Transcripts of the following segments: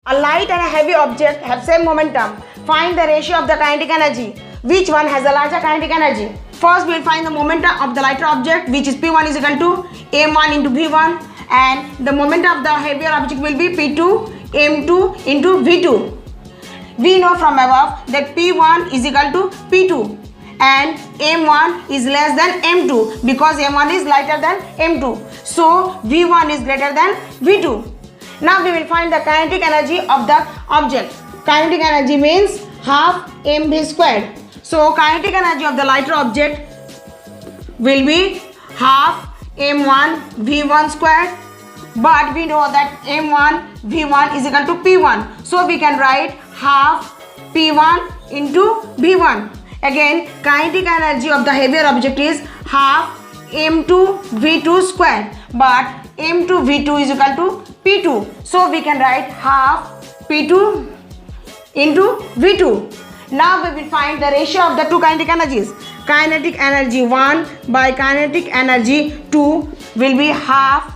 A light and a heavy object have same momentum. Find the ratio of the kinetic energy. Which one has a larger kinetic energy? First, we will find the momentum of the lighter object, which is P1 is equal to m1 into v1, and the momentum of the heavier object will be P2 m2 into v2. We know from above that P1 is equal to P2 and m1 is less than m2 because m1 is lighter than m2. So v1 is greater than v2. Now we will find the kinetic energy of the object. Kinetic energy means half mv squared. So kinetic energy of the lighter object will be half m1 v1 squared, but we know that m1 v1 is equal to p1, so we can write half p1 into v1. Again, kinetic energy of the heavier object is half m2 v2 squared, but m2 v2 is equal to p2, so we can write half p2 into v2. Now we will find the ratio of the two kinetic energies. Kinetic energy 1 by kinetic energy 2 will be half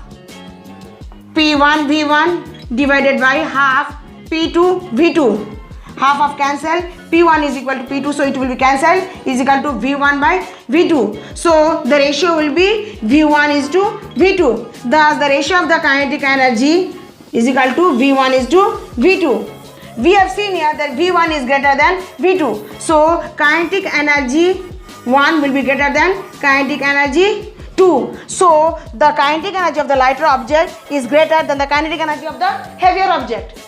P1 V1 divided by half P2 V2. Half of cancel, P1 is equal to P2, so it will be cancelled, is equal to V1 by V2. So the ratio will be V1 is to V2. Thus the ratio of the kinetic energy is equal to V1 is to V2. We have seen here that V1 is greater than V2. So kinetic energy 1 will be greater than kinetic energy 2. So the kinetic energy of the lighter object is greater than the kinetic energy of the heavier object.